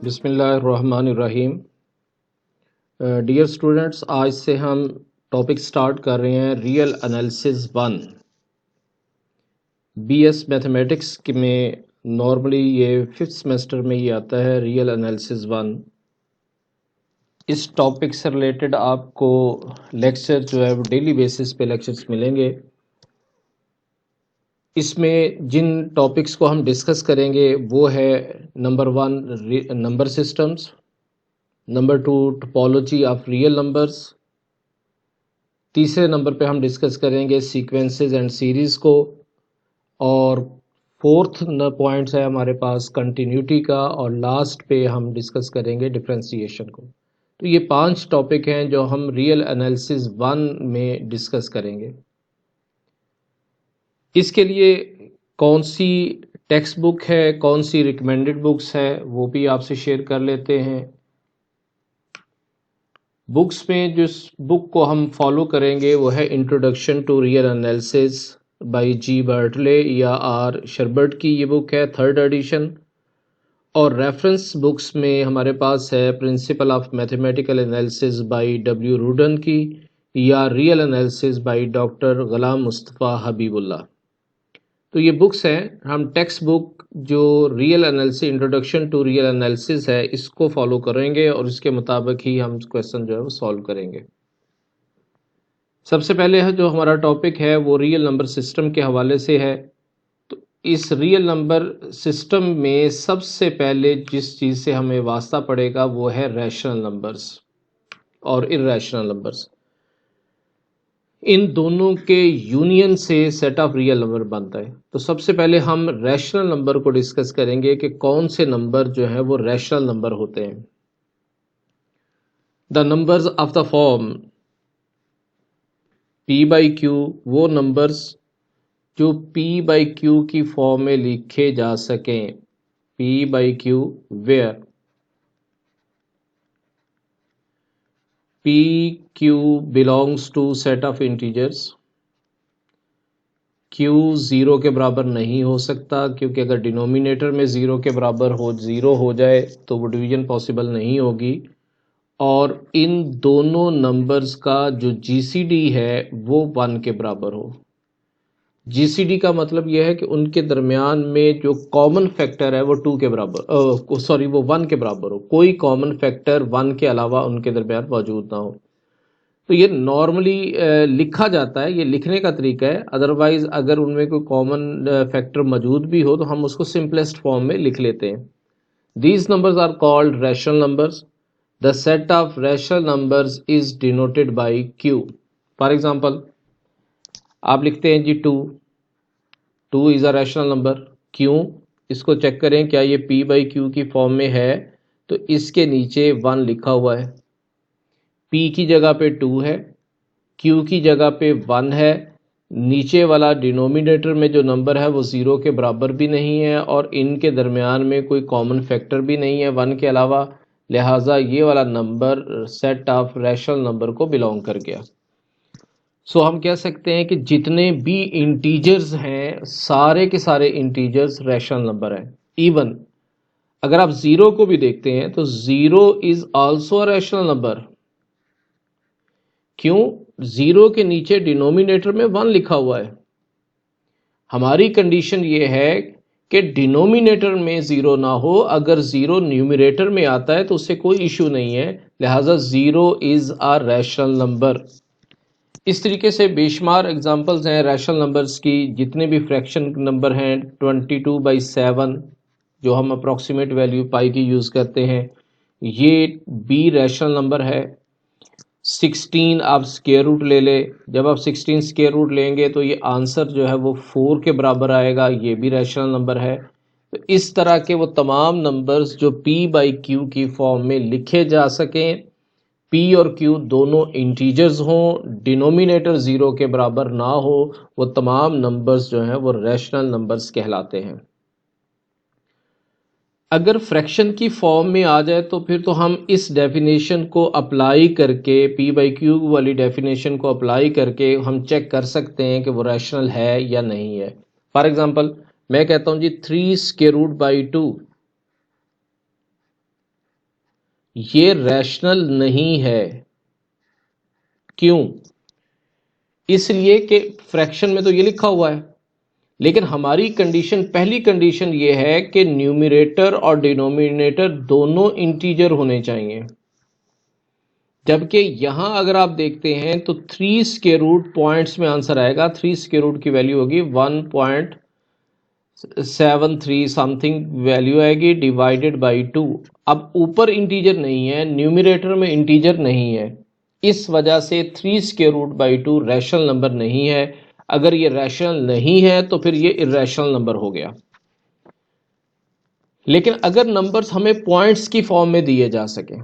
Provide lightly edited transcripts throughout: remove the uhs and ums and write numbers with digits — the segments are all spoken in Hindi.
बिस्मिल्लाहिर्रहमानिर्रहीम। डियर स्टूडेंट्स, आज से हम टॉपिक स्टार्ट कर रहे हैं रियल एनालिसिस 1। बीएस मैथमेटिक्स में नॉर्मली ये 5th सेमेस्टर में ही आता है, रियल एनालिसिस 1। इस टॉपिक से रिलेटेड आपको लेक्चर जो है वो डेली बेसिस पे लेक्चर्स मिलेंगे। इसमें जिन टॉपिक्स को हम डिस्कस करेंगे वो है number 1 number systems, number 2 topology of real numbers, तीसरे नंबर पे हम डिस्कस करेंगे सीक्वेंसेस एंड सीरीज़ को, और फोर्थ पॉइंट्स है हमारे पास कंटिन्यूटी का, और लास्ट पे हम डिस्कस करेंगे डिफरेंशिएशन को। तो ये 5 टॉपिक हैं जो हम रियल एनालिसिस 1 में डिस्कस करेंगे। इसके लिए कौन सी टेक्स्ट बुक है, कौन सी रिकमेंडेड बुक्स है, वो भी आपसे शेयर कर लेते हैं। बुक्स में जिस बुक को हम फॉलो करेंगे वो है introduction to real analysis by G Bartle या आर शर्बर्ट की ये बुक है, 3rd एडिशन। और रेफरेंस बुक्स में हमारे पास है principle of mathematical analysis by W Rudin की या real analysis by doctor Ghulam Mustafa Habibullah. तो ये बुक्स हैं। हम टेक्स्ट बुक जो real analysis introduction to real analysis है इसको फॉलो करेंगे और इसके मुताबिक ही हम क्वेश्चन जो है वो सॉल्व करेंगे। सबसे पहले है जो हमारा टॉपिक है वो रियल नंबर सिस्टम के हवाले से है। तो इस रियल नंबर सिस्टम में सबसे पहले जिस चीज़ से हमें वास्ता पड़ेगा वो है रैशनल नंबर्स और इर्रेशनल नंबर्स। इन दोनों के यूनियन से सेट ऑफ रियल नंबर बनता है। तो सबसे पहले हम रैशनल नंबर को डिस्कस करेंगे कि कौन से नंबर जो है वो रैशनल नंबर होते हैं। The numbers of the form p by Q, वो नंबर्स जो p बाई क्यू की फॉर्म में लिखे जा सकें। p by Q where pq belongs to set of integers। q 0 के बराबर नहीं हो सकता क्योंकि अगर डिनोमिनेटर में 0 के बराबर हो 0 हो जाए तो वो डिवीजन पॉसिबल नहीं होगी। और इन दोनों नंबर्स का जो जीसीडी है वो 1 के बराबर हो। जीसीडी का मतलब यह है कि उनके दरमियान में जो कॉमन फैक्टर है वो 2 के बराबर वो 1 के बराबर हो। कोई कॉमन फैक्टर 1 के अलावा उनके दरमियान मौजूद ना हो। तो ये नॉर्मली लिखा जाता है, ये लिखने का तरीका है। अदरवाइज अगर उनमें कोई कॉमन फैक्टर मौजूद भी हो तो हम उसको सिंपलेस्ट फॉर्म में लिख लेते हैं। These numbers are called rational numbers. The set of rational numbers is denoted by Q. For example आप लिखते हैं जी 2 इज अ रैशनल नंबर। क्यों? इसको चेक करें क्या ये p बाई क्यू की फॉर्म में है। तो इसके नीचे 1 लिखा हुआ है, p की जगह पे 2 है, q की जगह पे 1 है। नीचे वाला डिनोमिनेटर में जो नंबर है वो 0 के बराबर भी नहीं है और इनके दरमियान में कोई कॉमन फैक्टर भी नहीं है 1 के अलावा। लिहाजा ये वाला number set of rational number को बिलोंग कर गया। सो हम कह सकते हैं कि जितने भी इंटीजर्स हैं सारे के सारे इंटीजर्स रैशनल नंबर हैं। इवन अगर आप 0 को भी देखते हैं तो 0 is also a rational number. क्यों? 0 के नीचे डिनोमिनेटर में 1 लिखा हुआ है। हमारी कंडीशन ये है कि डिनोमिनेटर में 0 ना हो। अगर 0 न्यूमरेटर में आता है तो उससे कोई इशू नहीं है, लिहाजा 0 इज अ रैशनल नंबर। इस तरीके से बेशुमार एग्जांपल्स हैं रैशनल नंबर्स की। जितने भी फ्रैक्शन नंबर हैं 22/7 जो हम अप्रॉक्सीमेट वैल्यू पाई की यूज़ करते हैं, ये बी रैशनल नंबर है। 16 आप स्क्वायर रूट ले ले, जब आप 16 स्क्वायर रूट लेंगे तो ये आंसर जो है वो 4 के बराबर आएगा, ये भी रैशनल नंबर है। तो इस तरह के वो तमाम नंबर्स जो p बाई क्यू की फॉर्म में लिखे जा सकें, p और q दोनों इंटीजर्स हों, डिनोमिनेटर 0 के बराबर ना हो, वो तमाम नंबर्स जो हैं वो रैशनल नंबर्स कहलाते हैं। अगर फ्रैक्शन की फॉर्म में आ जाए तो फिर तो हम इस डेफिनेशन को अप्लाई करके p बाई क्यू वाली डेफिनेशन को अप्लाई करके हम चेक कर सकते हैं कि वो रैशनल है या नहीं है। फॉर एग्जांपल मैं कहता हूं जी 3 स्क्वायर रूट बाई 2। ये रैशनल नहीं है। क्यों? इसलिए कि फ्रैक्शन में तो ये लिखा हुआ है, लेकिन हमारी कंडीशन, पहली कंडीशन ये है कि न्यूमरेटर और डिनोमिनेटर दोनों इंटीजर होने चाहिए। जबकि यहां अगर आप देखते हैं तो 3 स्क्वायर रूट पॉइंट्स में आंसर आएगा। 3 स्क्वायर रूट की वैल्यू होगी 1.73 समथिंग वैल्यू आएगी, डिवाइडेड बाई 2। अब ऊपर इंटीजर नहीं है, न्यूमरेटर में इंटीजर नहीं है, इस वजह से 3 square root by 2 rational number नहीं है। अगर ये रैशनल नहीं है तो फिर ये इर्रेशनल नंबर हो गया। लेकिन अगर नंबर्स हमें पॉइंट्स की फॉर्म में दिए जा सके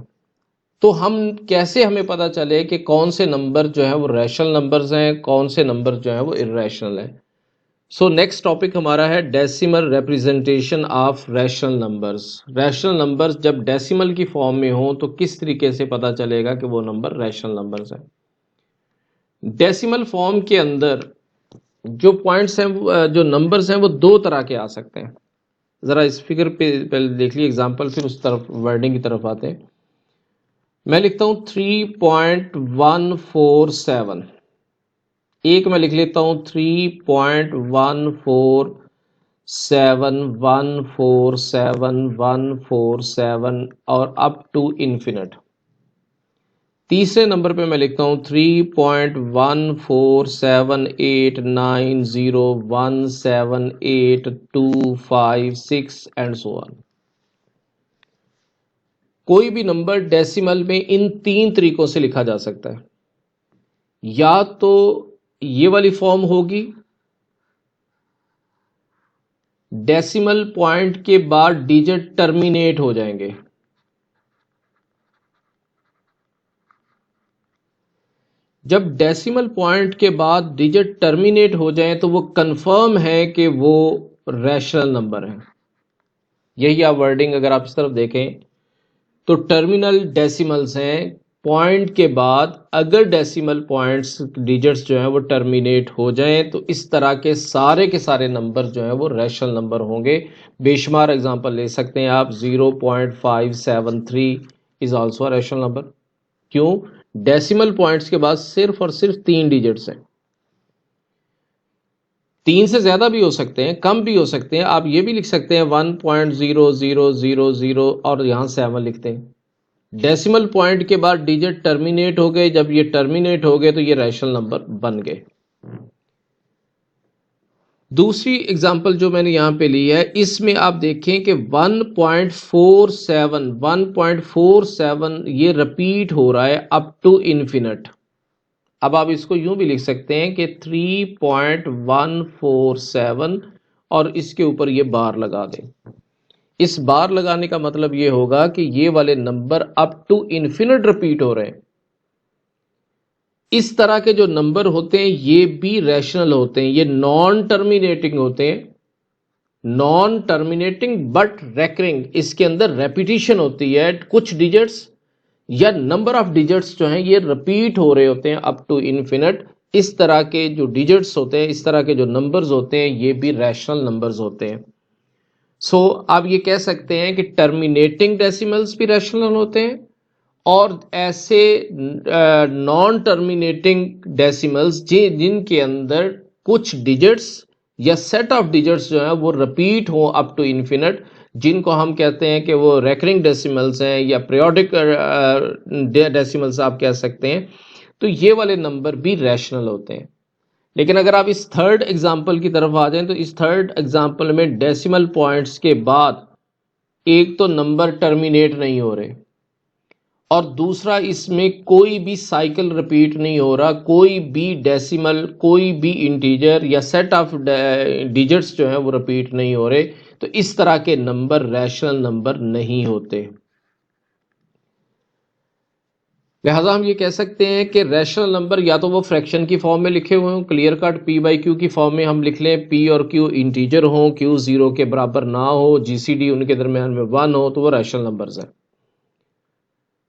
तो हम कैसे, हमें पता चले कि कौन से नंबर जो है वो रैशनल नंबर्स हैं, कौन से नंबर जो है वो इर्रेशनल हैं। सो नेक्स्ट टॉपिक हमारा है decimal representation of rational numbers. Rational numbers जब डेसिमल की फॉर्म में हो तो किस तरीके से पता चलेगा कि वो नंबर रैशनल नंबर्स हैं। डेसिमल फॉर्म के अंदर जो पॉइंट्स हैं, जो नंबर्स हैं, वो दो तरह के आ सकते हैं। ज़रा इस फिगर पे पहले देख लीजिए एग्जाम्पल, फिर उस तरफ वर्डिंग की तरफ आते हैं। मैं लिखता हूं 3.147। एक मैं लिख लेता हूं 3.147147147 और अप टू इन्फिनिट। तीसरे नंबर पे मैं लिखता हूं 3.14789017825 एंड सो ऑन। कोई भी नंबर डेसिमल में इन तीन तरीकों से लिखा जा सकता है। या तो ये वाली फॉर्म होगी, डेसिमल पॉइंट के बाद डिजिट टर्मिनेट हो जाएंगे। जब डेसिमल पॉइंट के बाद डिजिट टर्मिनेट हो जाएं तो वो कंफर्म है कि वो रैशनल नंबर है। यही आप वर्डिंग अगर आप इस तरफ देखें तो टर्मिनल डेसिमल्स हैं। पॉइंट के बाद अगर डेसिमल पॉइंट्स डिजिट्स जो हैं वो टर्मिनेट हो जाएं तो इस तरह के सारे नंबर जो हैं वो रैशनल नंबर होंगे। बेशुमार एग्जांपल ले सकते हैं आप। 0.573 इज आल्सो रैशनल नंबर। क्यों? डेसिमल पॉइंट्स के बाद सिर्फ और सिर्फ 3 डिजिट्स हैं। 3 से ज्यादा भी हो सकते हैं, कम भी हो सकते हैं। आप ये भी लिख सकते हैं 1.0000 और यहां 7 लिखते हैं। डेसिमल पॉइंट के बाद डिजिट टर्मिनेट हो गए। जब ये टर्मिनेट हो गए तो ये रैशनल नंबर बन गए। दूसरी एग्जांपल जो मैंने यहां पे ली है, इसमें आप देखें कि 1.47 ये रिपीट हो रहा है अप टू इन्फिनिट। अब आप इसको यूं भी लिख सकते हैं कि 3.147 और इसके ऊपर ये बार लगा दें। इस बार लगाने का मतलब ये होगा कि ये वाले number up to infinite repeat हो रहे हैं। इस तरह के जो नंबर होते हैं ये भी रैशनल होते हैं। ये नॉन टर्मिनेटिंग होते हैं, नॉन टर्मिनेटिंग बट रेकरिंग। इसके अंदर रेपिटेशन होती है, कुछ डिजिट्स या नंबर ऑफ डिजिट्स जो हैं ये रिपीट हो रहे होते हैं अप टू इन्फिनिट। इस तरह के जो डिजिट्स होते हैं, इस तरह के जो नंबर्स होते हैं, ये भी रैशनल नंबर्स होते हैं। सो आप ये कह सकते हैं कि टर्मिनेटिंग डेसिमल्स भी रैशनल होते हैं और ऐसे नॉन टर्मिनेटिंग डेसिमल्स जिनके अंदर कुछ डिजिट्स या सेट ऑफ डिजिट्स जो है वो रिपीट हो अप टू इन्फिनिट, जिनको हम कहते हैं कि वो रेकरिंग डेसिमल्स हैं या पीरियोडिक डेसिमल्स आप कह सकते हैं। तो ये वाले नंबर भी रैशनल होते हैं। लेकिन अगर आप इस थर्ड एग्जाम्पल की तरफ आ जाएं तो इस थर्ड एग्जाम्पल में डेसिमल पॉइंट्स के बाद एक तो नंबर टर्मिनेट नहीं हो रहे और दूसरा इसमें कोई भी साइकिल रिपीट नहीं हो रहा। कोई भी डेसिमल, कोई भी इंटीजर या सेट ऑफ डिजिट्स जो है वो रिपीट नहीं हो रहे। तो इस तरह के नंबर रैशनल नंबर नहीं होते। लिहाजा हम ये कह सकते हैं कि रैशनल नंबर या तो वो फ्रैक्शन की फॉर्म में लिखे हुए हों, clear cut P by Q की फॉर्म में हम लिख लें, पी और क्यू इंटीजर हों, क्यू 0 के बराबर ना हो, जीसीडी उनके दरमियान में 1 हो, तो वो रैशनल नंबर्स हैं।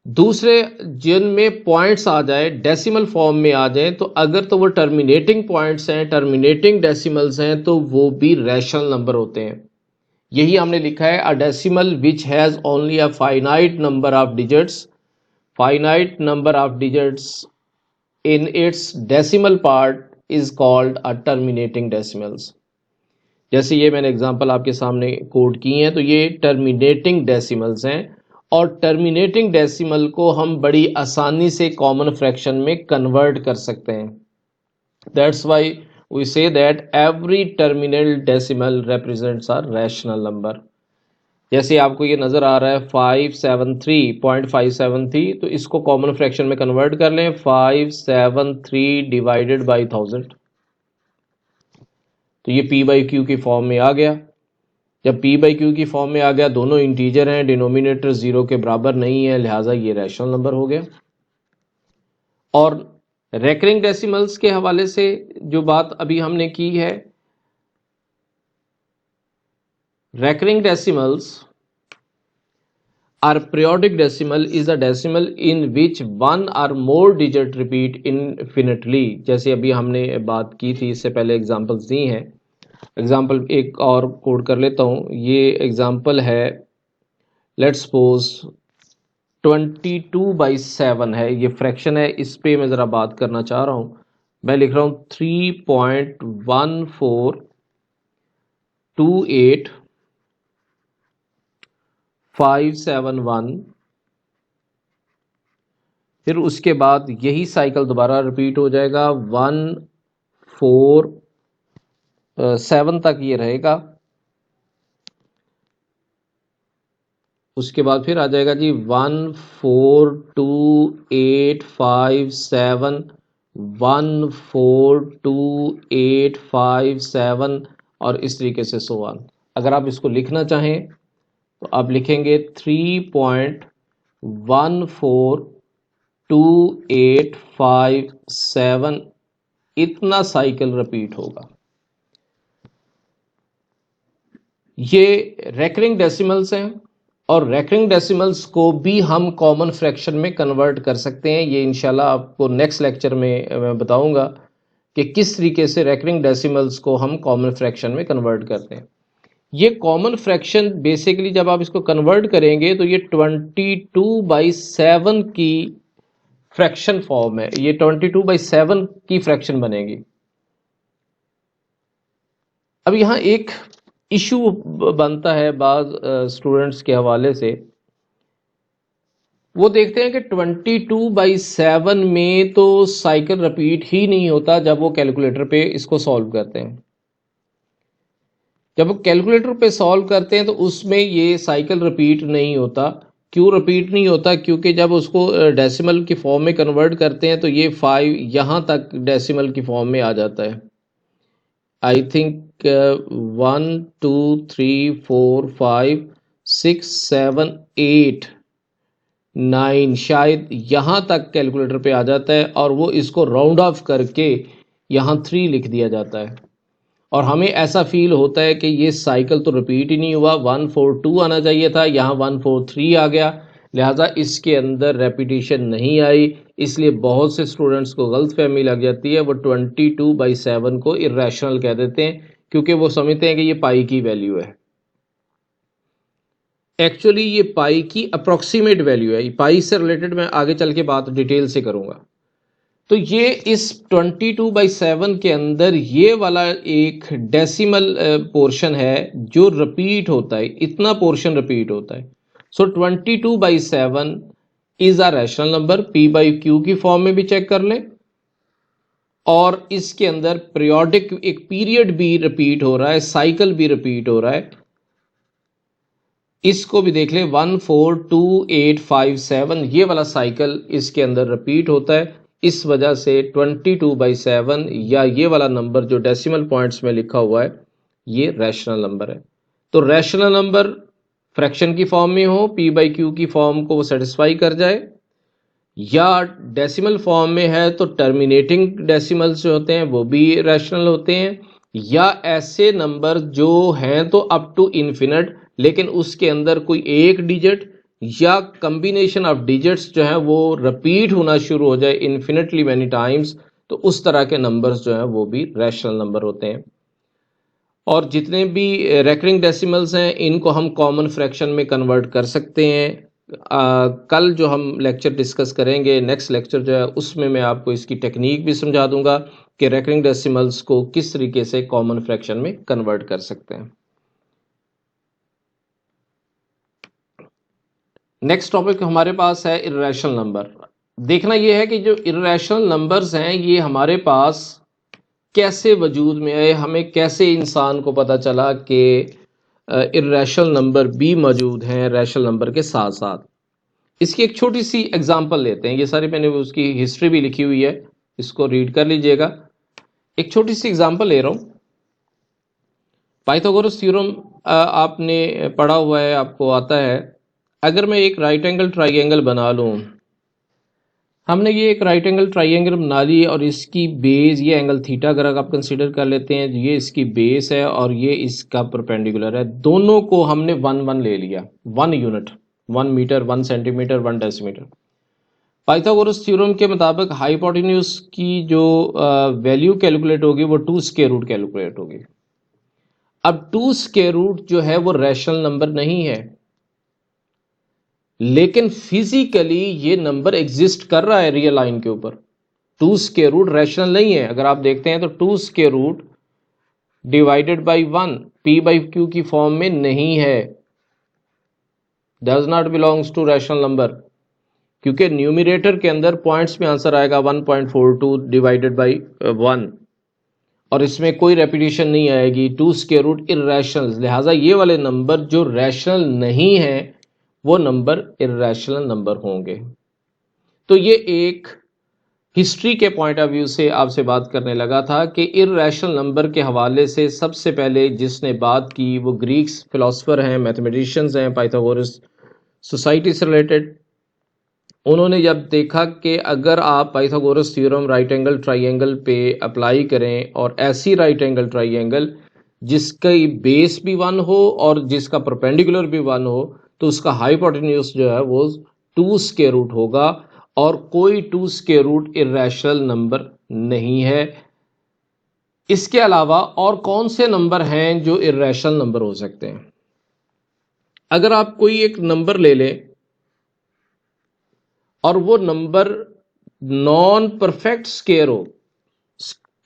दूसरे जिनमें पॉइंट्स आ जाए, डेसिमल फॉर्म में आ जाए, तो अगर तो वो टर्मिनेटिंग पॉइंट्स हैं, टर्मिनेटिंग डेसिमल्स हैं, तो वो भी रैशनल नंबर होते हैं। यही हमने लिखा है, a decimal which has only a finite number of digits, finite number of digits in its decimal part is called a terminating decimals. जैसे ये मैंने एग्जांपल आपके सामने कोड की हैं, तो ये टर्मिनेटिंग डेसिमल्स हैं, और टर्मिनेटिंग डेसिमल को हम बड़ी आसानी से कॉमन फ्रैक्शन में कन्वर्ट कर सकते हैं। That's why we say that every terminal decimal represents a rational number. जैसे आपको ये नज़र आ रहा है 573.573, तो इसको कॉमन फ्रैक्शन में कन्वर्ट कर लें, 573 डिवाइडेड बाई 1000, तो ये p बाई क्यू की फॉर्म में आ गया। जब p बाई क्यू की फॉर्म में आ गया, दोनों इंटीजर हैं, डिनोमिनेटर 0 के बराबर नहीं है, लिहाजा ये रैशनल नंबर हो गया। और रेकरिंग डेसिमल्स के हवाले से जो बात अभी हमने की है, recurring decimals are periodic decimal is a decimal in which one or more digit repeat infinitely। जैसे अभी हमने बात की थी, इससे पहले एग्जांपल्स दी हैं। एग्जांपल एक और कोड कर लेता हूँ। ये एग्जांपल है, लेट्स सपोज 22/7 है, ये फ्रैक्शन है, इस पे मैं ज़रा बात करना चाह रहा हूँ। मैं लिख रहा हूँ 3.1428.571, फिर उसके बाद यही साइकिल दोबारा रिपीट हो जाएगा, 147 तक ये रहेगा। उसके बाद फिर आ जाएगा जी 1428571, 1428571, और इस तरीके से सो ऑन। अगर आप इसको लिखना चाहें तो आप लिखेंगे 3.142857, इतना साइकिल रिपीट होगा। ये रेकरिंग डेसिमल्स हैं, और रेकरिंग डेसिमल्स को भी हम कॉमन फ्रैक्शन में कन्वर्ट कर सकते हैं। ये इंशाल्लाह आपको नेक्स्ट लेक्चर में मैं बताऊंगा कि किस तरीके से रेकरिंग डेसिमल्स को हम कॉमन फ्रैक्शन में कन्वर्ट करते हैं। ये कॉमन फ्रैक्शन बेसिकली जब आप इसको कन्वर्ट करेंगे तो ये 22/7 की फ्रैक्शन फॉर्म है, ये 22/7 की फ्रैक्शन बनेगी। अब यहाँ एक इशू बनता है बाज स्टूडेंट्स के हवाले से, वो देखते हैं कि 22/7 में तो साइकिल रिपीट ही नहीं होता जब वो कैलकुलेटर पे इसको सॉल्व करते हैं। जब वो कैलकुलेटर पे सॉल्व करते हैं तो उसमें ये साइकिल रिपीट नहीं होता। क्यों रिपीट नहीं होता? क्योंकि जब उसको डेसिमल की फॉर्म में कन्वर्ट करते हैं तो ये 5 यहाँ तक डेसिमल की फॉर्म में आ जाता है। आई थिंक 1 2 3 4 5 6 7 8 9 शायद यहाँ तक कैलकुलेटर पे आ जाता है, और वो इसको राउंड ऑफ करके यहाँ 3 लिख दिया जाता है, और हमें ऐसा फील होता है कि ये साइकिल तो रिपीट ही नहीं हुआ, 142 आना चाहिए था, यहाँ 143 आ गया, लिहाजा इसके अंदर रेपिटेशन नहीं आई। इसलिए बहुत से स्टूडेंट्स को गलत फहमी लग जाती है, वो 22/7 को इरेशनल कह देते हैं क्योंकि वो समझते हैं कि ये पाई की वैल्यू है। एक्चुअली ये पाई की अप्रोक्सीमेट वैल्यू है। पाई से रिलेटेड मैं आगे चल के बात डिटेल से करूंगा। तो ये इस 22/7 के अंदर ये वाला एक डेसिमल पोर्शन है जो रिपीट होता है, इतना पोर्शन रिपीट होता है। सो 22/7 is a rational number, p by Q की फॉर्म में भी चेक कर लें, और इसके अंदर पीरियोडिक एक पीरियड भी रिपीट हो रहा है, साइकिल भी रिपीट हो रहा है, इसको भी देख लें 1428557, ये वाला साइकिल इसके अंदर रिपीट होता है। इस वजह से 22/7 या ये वाला नंबर जो डेसिमल पॉइंट्स में लिखा हुआ है ये रैशनल नंबर है। तो रैशनल नंबर फ्रैक्शन की फॉर्म में हो, p बाई क्यू की फॉर्म को वो सेटिस्फाई कर जाए, या डेसिमल फॉर्म में है तो टर्मिनेटिंग डेसिमल्स जो होते हैं वो भी रैशनल होते हैं, या ऐसे नंबर जो हैं तो अप टू इन्फिनिट लेकिन उसके अंदर कोई एक डिजिट या कम्बिनेशन ऑफ डिजिट्स जो है वो रिपीट होना शुरू हो जाए इन्फिनिटली मैनी टाइम्स, तो उस तरह के नंबर्स जो हैं वो भी रैशनल नंबर होते हैं। और जितने भी रेकरिंग डेसिमल्स हैं इनको हम कॉमन फ्रैक्शन में कन्वर्ट कर सकते हैं। कल जो हम लेक्चर डिस्कस करेंगे, नेक्स्ट लेक्चर जो है, उसमें मैं आपको इसकी टेक्निक भी समझा दूंगा कि रेकरिंग डेसिमल्स को किस तरीके से कॉमन फ्रैक्शन में कन्वर्ट कर सकते हैं। नेक्स्ट टॉपिक हमारे पास है इर्रेशनल नंबर। देखना यह है कि जो इर्रेशनल नंबर्स हैं ये हमारे पास कैसे वजूद में आए, हमें कैसे इंसान को पता चला कि इर्रेशनल नंबर भी मौजूद हैं रैशनल नंबर के साथ साथ। इसकी एक छोटी सी एग्जांपल लेते हैं। ये सारी मैंने उसकी हिस्ट्री भी लिखी हुई है, इसको रीड कर लीजिएगा। एक छोटी सी एग्जांपल ले रहा हूं। पाइथागोरस थ्योरम आपने पढ़ा हुआ है, आपको आता है। अगर मैं एक राइट एंगल ट्राइंगल बना लूं, हमने ये एक राइट एंगल ट्राइंगल बना ली और इसकी बेस, ये एंगल थीटा अगर आप कंसीडर कर लेते हैं, ये इसकी बेस है और ये इसका परपेंडिकुलर है। दोनों को हमने 1 1 ले लिया, 1 unit, 1 metre, 1 centimetre, 1 decimetre. Pythagoras theorem के मुताबिक हाइपोटेन्यूज की जो वैल्यू कैलकुलेट होगी वो 2 स्क्वायर रूट कैलकुलेट होगी। अब 2 स्क्वायर रूट जो है वो रैशनल नंबर नहीं है, लेकिन फिजिकली ये नंबर एग्जिस्ट कर रहा है रियल लाइन के ऊपर। 2 स्क्वायर रूट रैशनल नहीं है। अगर आप देखते हैं तो 2 square root divided by 1 p by Q की फॉर्म में नहीं है, does not belongs to rational number, क्योंकि न्यूमिरेटर के अंदर पॉइंट्स में आंसर आएगा 1.42 डिवाइडेड बाई 1 और इसमें कोई रेपिटेशन नहीं आएगी। 2 स्क्वायर रूट इर्रेशनल, लिहाजा ये वाले नंबर जो रैशनल नहीं है वो नंबर इर्रेशनल नंबर होंगे। तो ये एक हिस्ट्री के पॉइंट ऑफ व्यू से आपसे बात करने लगा था कि इर्रेशनल नंबर के हवाले से सबसे पहले जिसने बात की वो ग्रीक्स फिलोसफर हैं, मैथमेटिशियंस हैं, पाइथागोरस सोसाइटी से रिलेटेड। उन्होंने जब देखा कि अगर आप Pythagoras theorem right angle triangle पे अप्लाई करें और ऐसी राइट एंगल ट्राइंगल जिसका बेस भी 1 हो और जिसका परपेंडिकुलर भी 1 हो, तो उसका हाइपोटेन्यूज जो है वो 2 स्क्वायर रूट होगा और कोई 2 स्क्वायर रूट इर्रेशनल नंबर नहीं है। इसके अलावा और कौन से नंबर हैं जो इर्रेशनल नंबर हो सकते हैं? अगर आप कोई एक नंबर ले लें और वो नंबर नॉन परफेक्ट स्क्वायर हो,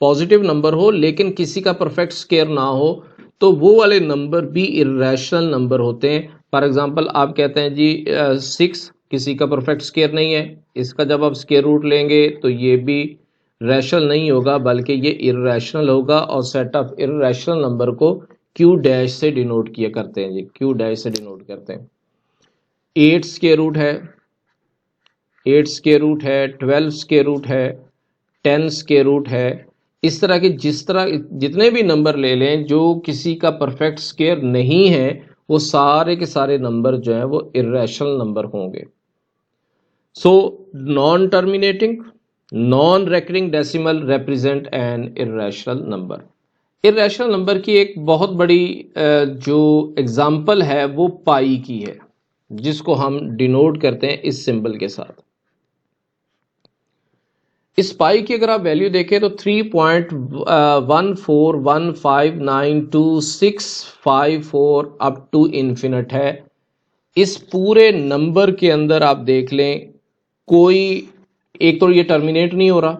पॉजिटिव नंबर हो लेकिन किसी का परफेक्ट स्क्वायर ना हो, तो वो वाले नंबर भी इर्रेशनल नंबर होते हैं। फॉर एग्जांपल आप कहते हैं जी 6 किसी का परफेक्ट स्क्वायर नहीं है, इसका जब आप स्क्वायर रूट लेंगे तो ये भी रैशनल नहीं होगा बल्कि ये इर्रेशनल होगा। और सेट ऑफ इर्रेशनल नंबर को क्यू डैश से डिनोट किया करते हैं जी, क्यू डैश से डिनोट करते हैं। 8 स्क्वायर रूट है, 8 स्क्वायर रूट है, 12 स्क्वायर रूट है, 10 स्क्वायर रूट है। इस तरह के जितने भी नंबर ले लें जो किसी का परफेक्ट स्क्वायर नहीं है, वो सारे के सारे नंबर जो है वो इर्रेशनल नंबर होंगे। So non terminating, non recurring decimal represent N irrational number. Irrational number की एक बहुत बड़ी जो एग्जाम्पल है वो पाई की है, जिसको हम डिनोट करते हैं इस सिंबल के साथ। इस पाई की अगर आप वैल्यू देखें तो 3.141592654 अप टू इन्फिनिट है। इस पूरे नंबर के अंदर आप देख लें, कोई एक तो ये टर्मिनेट नहीं हो रहा,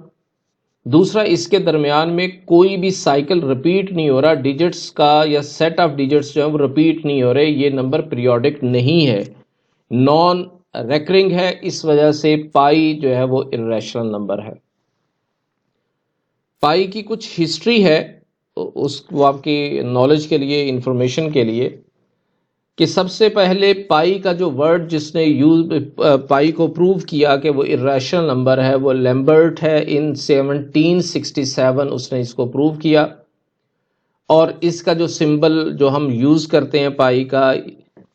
दूसरा इसके दरमियान में कोई भी साइकिल रिपीट नहीं हो रहा, डिजिट्स का या सेट ऑफ डिजिट्स जो है वो रिपीट नहीं हो रहे। ये नंबर पीरियोडिक नहीं है, नॉन रेकरिंग है, इस वजह से पाई जो है वो इर्रेशनल नंबर है। पाई की कुछ हिस्ट्री है, उसको आपकी नॉलेज के लिए, इंफॉर्मेशन के लिए, कि सबसे पहले पाई का जो वर्ड जिसने यूज पाई को प्रूव किया कि वो इर्रेशनल नंबर है वो लैम्बर्ट है। इन 1767 उसने इसको प्रूव किया। और इसका जो सिंबल जो हम यूज करते हैं पाई का,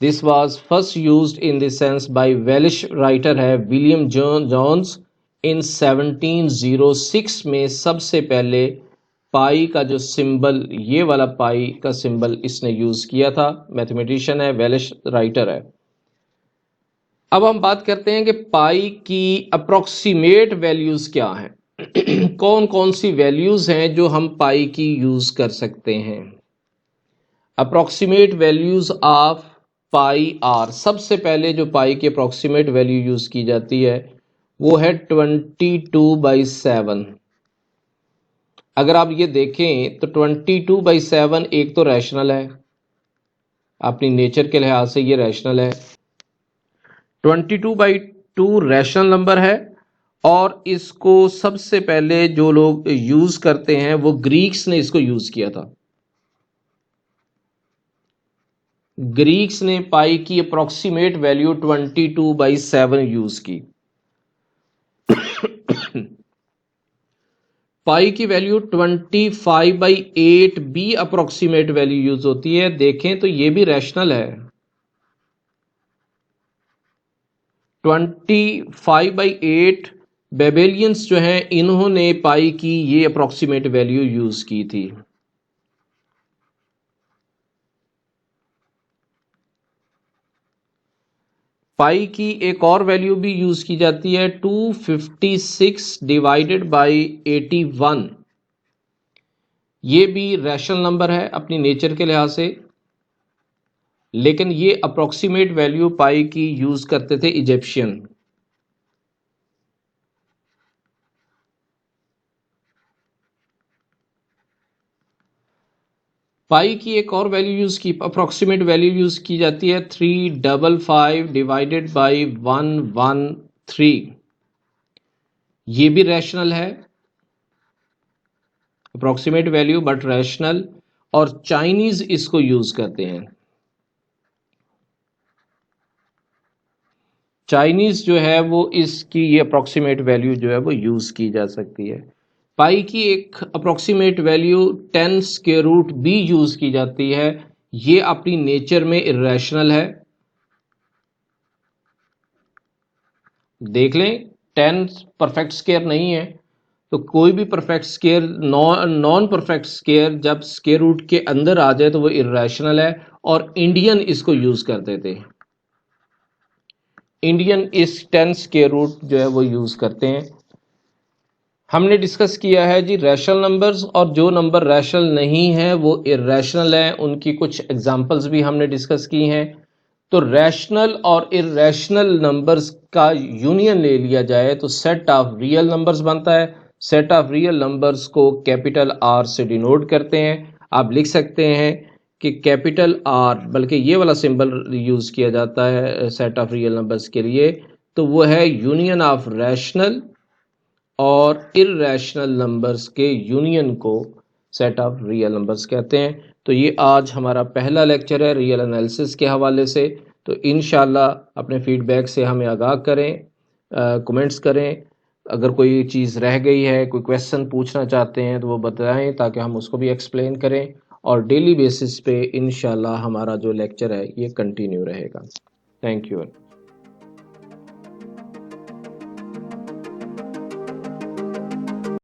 this was first used in this sense by Welsh writer है विलियम जोन्स इन 1706 में। सबसे पहले पाई का जो सिंबल, ये वाला पाई का सिंबल इसने यूज किया था। मैथमेटिशियन है, वेलिश राइटर है। अब हम बात करते हैं कि पाई की अप्रोक्सीमेट वैल्यूज क्या हैं कौन कौन सी वैल्यूज हैं जो हम पाई की यूज कर सकते हैं। Approximate values of pi are, सबसे पहले जो पाई की अप्रॉक्सीमेट वैल्यू यूज की जाती है वो है 22/7। अगर आप ये देखें तो 22/7 एक तो रैशनल है, अपनी नेचर के लिहाज से ये रैशनल है। 22/2 रैशनल नंबर है और इसको सबसे पहले जो लोग यूज करते हैं वो ग्रीक्स ने इसको यूज किया था। ग्रीक्स ने पाई की अप्रॉक्सीमेट वैल्यू 22/7 यूज की। पाई की वैल्यू 25/8 भी अप्रोक्सीमेट वैल्यू यूज होती है। देखें तो ये भी रैशनल है। 25/8 बेबेलियंस जो हैं इन्होंने पाई की ये अप्रोक्सीमेट वैल्यू यूज की थी। पाई की एक और वैल्यू भी यूज की जाती है 256/81। ये भी रैशनल नंबर है अपनी नेचर के लिहाज से, लेकिन ये अप्रोक्सीमेट वैल्यू पाई की यूज करते थे इजिप्शियन। पाई की एक और वैल्यू यूज की अप्रोक्सीमेट वैल्यू यूज की जाती है 355/113। ये भी रैशनल है, अप्रोक्सीमेट वैल्यू बट रैशनल, और चाइनीज इसको यूज करते हैं। चाइनीज जो है वो इसकी ये अप्रोक्सीमेट वैल्यू जो है वो यूज की जा सकती है। पाई की एक अप्रोक्सीमेट वैल्यू 10√, भी यूज की जाती है। ये अपनी नेचर में इरेशनल है। देख लें 10 परफेक्ट स्केयर नहीं है, तो कोई भी perfect square non perfect square जब स्केयर रूट के अंदर आ जाए तो वो इरेशनल है। और इंडियन इसको यूज करते थे। इंडियन इस 10 स्केयर रूट जो है वो यूज करते हैं। हमने डिस्कस किया है जी रैशनल नंबर्स, और जो नंबर रैशनल नहीं है वो इरेशनल है, उनकी कुछ एग्जांपल्स भी हमने डिस्कस की हैं। तो रैशनल और इरेशनल नंबर्स का यूनियन ले लिया जाए तो सेट ऑफ रियल नंबर्स बनता है। सेट ऑफ रियल नंबर्स को कैपिटल आर से डिनोट करते हैं। आप लिख सकते हैं कि कैपिटल आर, बल्कि ये वाला सिंबल यूज किया जाता है सेट ऑफ रियल नंबर्स के लिए, तो वो है यूनियन ऑफ रैशनल और इरेशनल नंबर्स के यूनियन को सेट ऑफ रियल नंबर्स कहते हैं। तो ये आज हमारा पहला लेक्चर है रियल एनालिसिस के हवाले से। तो इंशाल्लाह अपने फीडबैक से हमें आगाह करें, कमेंट्स करें। अगर कोई चीज़ रह गई है, कोई क्वेश्चन पूछना चाहते हैं तो वो बताएं ताकि हम उसको भी एक्सप्लेन करें। और डेली बेसिस पे इंशाल्लाह हमारा जो लेक्चर है ये कंटिन्यू रहेगा। Thank you.